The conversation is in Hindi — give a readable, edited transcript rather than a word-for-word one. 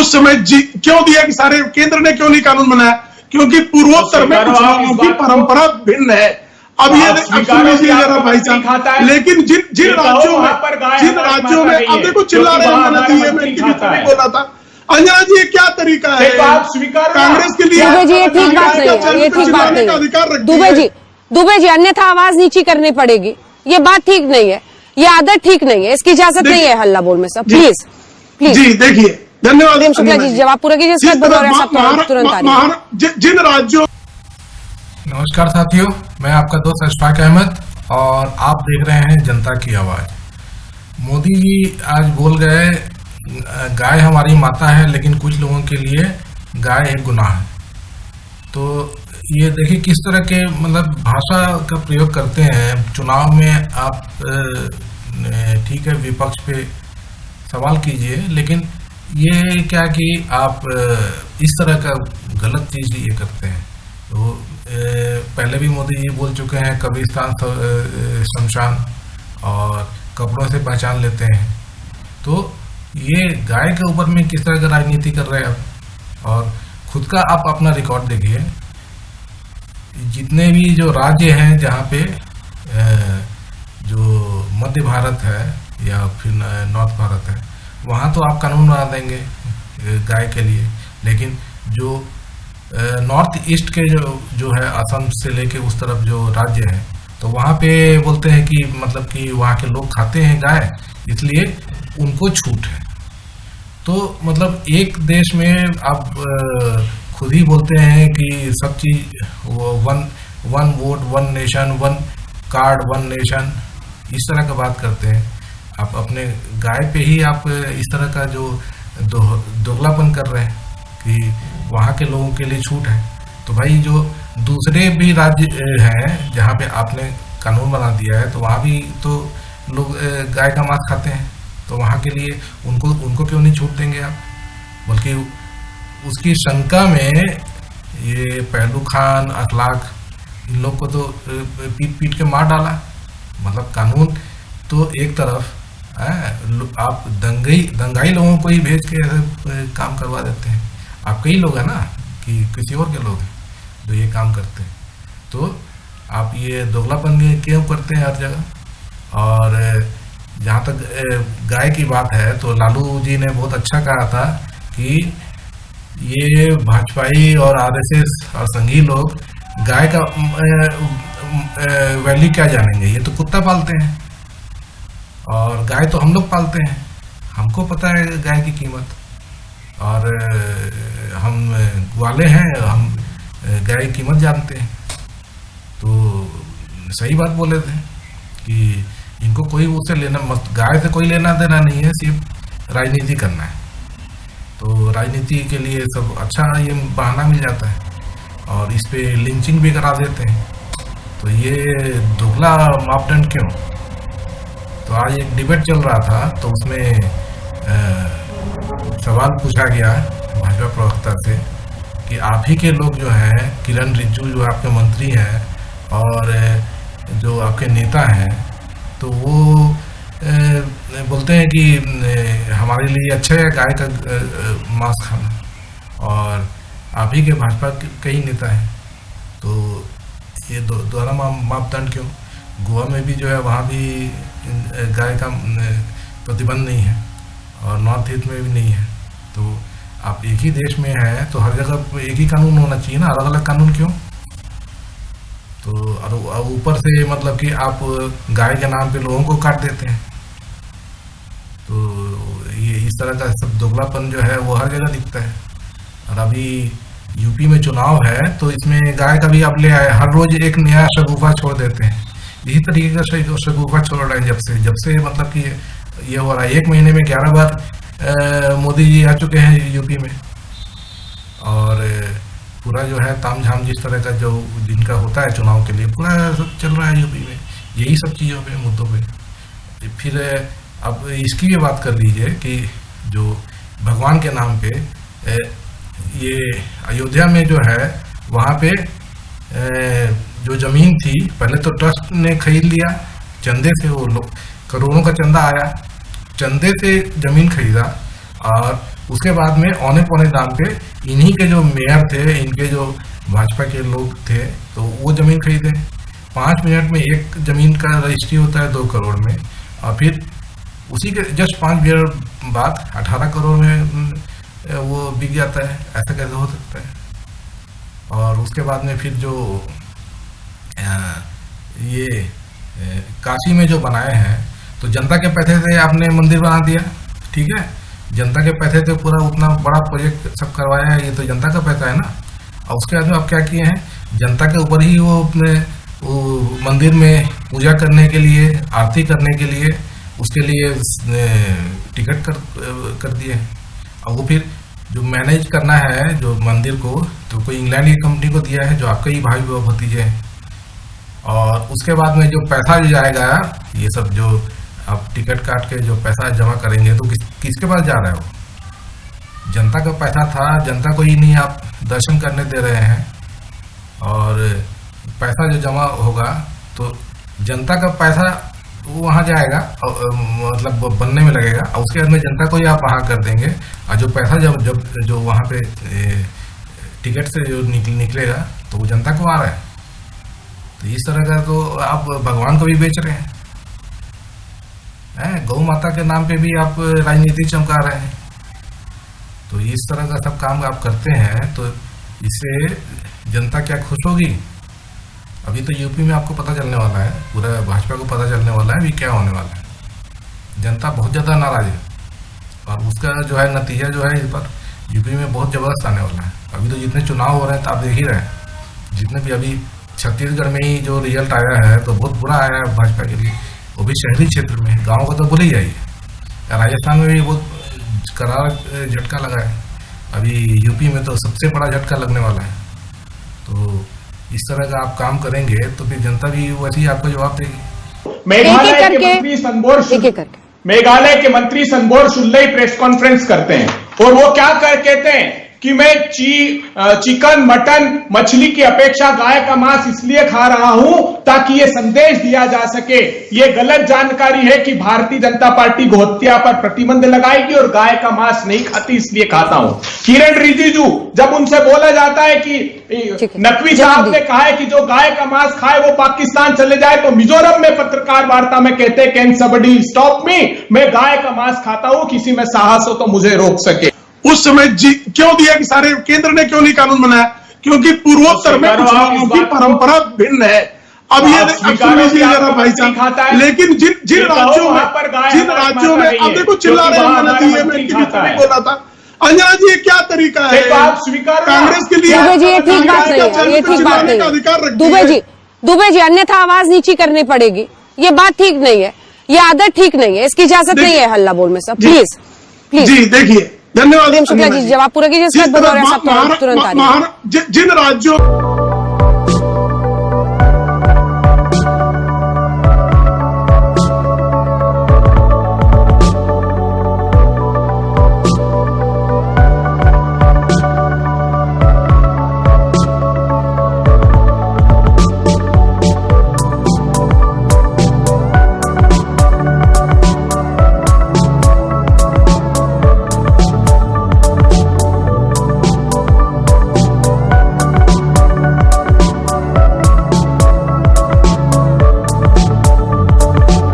उस समय क्यों दिया कि सारे केंद्र ने क्यों नहीं कानून बनाया? क्योंकि पूर्वोत्तर में चुनावों की परंपरा भिन्न है। अब ये सुन लीजिए जरा भाई साहब, लेकिन जिन राज्यों में अब देखो चिल्ला रहे हैं, मैं इनके बीच में बोला था। अंजना जी ये क्या तरीका है? कांग्रेस के लिए दुबे जी ये ठीक बात नहीं है, ये ठीक बात नहीं है। दुबे जी अन्यथा आवाज नीची करनी पड़ेगी, ये बात ठीक नहीं है, ये आदत ठीक नहीं है, इसकी इजाजत नहीं है हल्ला बोल में सब। प्लीज प्लीज जी देखिए, धन्यवाद शुक्ला जी, जवाब पूरा कीजिए, जिन राज्यों। नमस्कार साथियों, मैं आपका दोस्त अशफाक अहमद और आप देख रहे हैं जनता की आवाज। मोदी जी आज बोल गए गाय हमारी माता है, लेकिन कुछ लोगों के लिए गाय एक गुनाह है। तो ये देखिए किस तरह के मतलब भाषा का प्रयोग करते हैं। चुनाव में आप ठीक है विपक्ष पे सवाल कीजिए, लेकिन ये क्या कि आप इस तरह का गलत चीज ये करते हैं। तो पहले भी मोदी जी बोल चुके हैं कब्रिस्तान शमशान और कपड़ों से पहचान लेते हैं। तो ये गाय के ऊपर में किस तरह का राजनीति कर रहे हैं आप। और खुद का आप अपना रिकॉर्ड देखिए, जितने भी जो राज्य हैं जहाँ पे जो मध्य भारत है या फिर नॉर्थ भारत है, वहाँ तो आप कानून बना देंगे गाय के लिए, लेकिन जो नॉर्थ ईस्ट के जो है असम से लेके उस तरफ जो राज्य है, तो वहाँ पे बोलते हैं कि मतलब कि वहाँ के लोग खाते हैं गाय, इसलिए उनको छूट है। तो मतलब एक देश में आप खुद ही बोलते हैं कि सब चीज one vote one nation, one card one nation, इस तरह का बात करते हैं। आप अपने गाय पे ही आप इस तरह का जो दोगलापन कर रहे हैं कि वहाँ के लोगों के लिए छूट है। तो भाई जो दूसरे भी राज्य हैं जहाँ पे आपने कानून बना दिया है, तो वहाँ भी तो लोग गाय का मांस खाते हैं, तो वहाँ के लिए उनको क्यों नहीं छूट देंगे आप? बल्कि उसकी शंका में ये पहलू खान, अखलाक, इन लोग को तो पीट पीट के मार डाला। मतलब कानून तो एक तरफ आप दंगाई लोगों को ही भेज के ऐसे काम करवा देते हैं। आप कई लोग हैं ना कि किसी और के लोग हैं जो ये काम करते हैं, तो आप ये दोगलापन क्यों करते हैं हर जगह। और जहाँ तक गाय की बात है, तो लालू जी ने बहुत अच्छा कहा था कि ये भाजपाई और आरएसएस और संघी लोग गाय का वैल्यू क्या जानेंगे, ये तो कुत्ता पालते हैं और गाय तो हम लोग पालते हैं, हमको पता है गाय की कीमत, और हम ग्वाले हैं, हम गाय की कीमत जानते हैं। तो सही बात बोले थे कि इनको कोई उससे लेना मत, गाय से कोई लेना देना नहीं है, सिर्फ राजनीति करना है। तो राजनीति के लिए सब अच्छा ये बहाना मिल जाता है और इस पे लिंचिंग भी करा देते हैं। तो ये दुगला मापदंड क्यों? तो आज एक डिबेट चल रहा था, तो उसमें सवाल पूछा गया भाजपा प्रवक्ता से कि आप ही के लोग जो हैं, किरण रिजिजू जो आपके मंत्री हैं और जो आपके नेता हैं, तो वो बोलते हैं कि हमारे लिए अच्छा है गाय का मांस खाना, और आप ही के भाजपा के कई नेता हैं। तो ये दोहरा मापदंड क्यों? गोवा में भी जो है वहाँ भी गाय का प्रतिबंध नहीं है और नॉर्थ ईस्ट में भी नहीं है। तो आप एक ही देश में हैं, तो हर जगह एक ही कानून होना चाहिए ना, अलग अलग कानून क्यों? तो ऊपर से मतलब कि आप गाय के नाम पे लोगों को काट देते हैं। तो ये इस तरह का सब दोगलापन जो है वो हर जगह दिखता है। और अभी यूपी में चुनाव है, तो इसमें गाय का भी आप ले आए, हर रोज एक नया शगुफा छोड़ देते हैं। यही तरीके का शगुफा छोड़ रहे हैं जब से मतलब कि ये हो रहा है। 1 महीने में 11 बार मोदी जी आ चुके हैं यूपी में, और पूरा जो है तामझाम जिस तरह का जो जिनका होता है चुनाव के लिए, पूरा सब चल रहा है यूपी में, यही सब चीज़ों पे, मुद्दों पे। फिर अब इसकी भी बात कर लीजिए कि जो भगवान के नाम पे ये अयोध्या में जो है, वहाँ पे जो जमीन थी, पहले तो ट्रस्ट ने खरीद लिया चंदे से, वो लोग करोड़ों का चंदा आया, चंदे से जमीन खरीदा और उसके बाद में औने पौने दाम पे इन्हीं के जो मेयर थे, इनके जो भाजपा के लोग थे, तो वो जमीन खरीदे। 5 मिनट में एक जमीन का रजिस्ट्री होता है 2 करोड़ में, और फिर उसी के जस्ट 5 मिनट बाद 18 करोड़ में वो बिक जाता है। ऐसा कैसे हो सकता है? और उसके बाद में फिर जो ये काशी में जो बनाए हैं, तो जनता के पैसे से आपने मंदिर बना दिया, ठीक है, जनता के पैसे से पूरा उतना बड़ा प्रोजेक्ट सब करवाया है, ये तो जनता का पैसा है ना। और उसके बाद में आप क्या किए हैं, जनता के ऊपर ही वो अपने मंदिर में पूजा करने के लिए, आरती करने के लिए, उसके लिए टिकट कर दिए। और वो फिर जो मैनेज करना है जो मंदिर को, तो कोई इंग्लैंड की कंपनी को दिया है जो आपके ही भाई भतीजे हैं। और उसके बाद में जो पैसा जो जाएगा, ये सब जो आप टिकट काट के जो पैसा जमा करेंगे, तो किसके पास जा रहा है? वो जनता का पैसा था, जनता को ही नहीं आप दर्शन करने दे रहे हैं। और पैसा जो जमा होगा तो जनता का पैसा वहाँ जाएगा, मतलब बनने में लगेगा, और उसके बाद में जनता को ही आप वहाँ कर देंगे। और जो पैसा जब जो वहाँ पे टिकट से जो निकलेगा, तो वो जनता को आ रहा है। तो इस तरह का तो आप भगवान को भी बेच रहे हैं, गौ माता के नाम पे भी आप राजनीति चमका रहे हैं। तो इस तरह का सब काम आप करते हैं, तो इससे जनता क्या खुश होगी? अभी तो यूपी में आपको पता चलने वाला है, पूरा भाजपा को पता चलने वाला है अभी क्या होने वाला है। जनता बहुत ज़्यादा नाराज है, और उसका जो है नतीजा जो है इस पर यूपी में बहुत ज़बरदस्त आने वाला है। अभी तो जितने चुनाव हो रहे हैं तो आप देख ही रहे हैं, जितने भी अभी छत्तीसगढ़ में ही जो रिजल्ट आया है तो बहुत बुरा आया है भाजपा के लिए, वो भी शहरी क्षेत्र में। गाँव का तो भूल ही जाइए। राजस्थान में भी बहुत करारा झटका लगा है, अभी यूपी में तो सबसे बड़ा झटका लगने वाला है। तो इस तरह का आप काम करेंगे तो फिर जनता भी वैसे ही आपको जवाब देगी। मेघालय के मंत्री संबोर शुल्लई प्रेस कॉन्फ्रेंस करते हैं, और वो क्या कहते हैं कि मैं चिकन, मटन, मछली की अपेक्षा गाय का मांस इसलिए खा रहा हूं ताकि ये संदेश दिया जा सके। ये गलत जानकारी है कि भारतीय जनता पार्टी गोहत्या पर प्रतिबंध लगाएगी और गाय का मांस नहीं खाती इसलिए खाता हूं। किरण रिजिजू, जब उनसे बोला जाता है कि नकवी साहब ने कहा है कि जो गाय का मांस खाए वो पाकिस्तान चले जाए, तो मिजोरम में पत्रकार वार्ता में कहते हैं कैन समबडी स्टॉप मी, मैं गाय का मांस खाता हूं, किसी में साहस हो तो मुझे रोक सके। उस समय क्यों दिया कि सारे केंद्र ने क्यों नहीं कानून बनाया? क्योंकि पूर्वोत्तर में कुछ लोगों की परंपरा भिन्न है। अब ये जरा भाई साहब, लेकिन जिन राज्यों में अब देखो चिल्ला रहे हैं, मैं बोला था अंजना जी, ये क्या तरीका है? आप स्वीकार कांग्रेस के लिए दुबे जी ये ठीक बात नहीं है, ये ठीक बात नहीं है। दुबे जी अन्यथा आवाज नीची करनी पड़ेगी, ये बात ठीक नहीं है, ये आदत ठीक नहीं है, इसकी इजाजत नहीं है हल्ला बोल में। सब प्लीज प्लीज जी देखिए, धन्यवाद शुक्ला जी, जवाब पूरा कीजिए, तुरंत आ रहे हैं। जिन राज्यों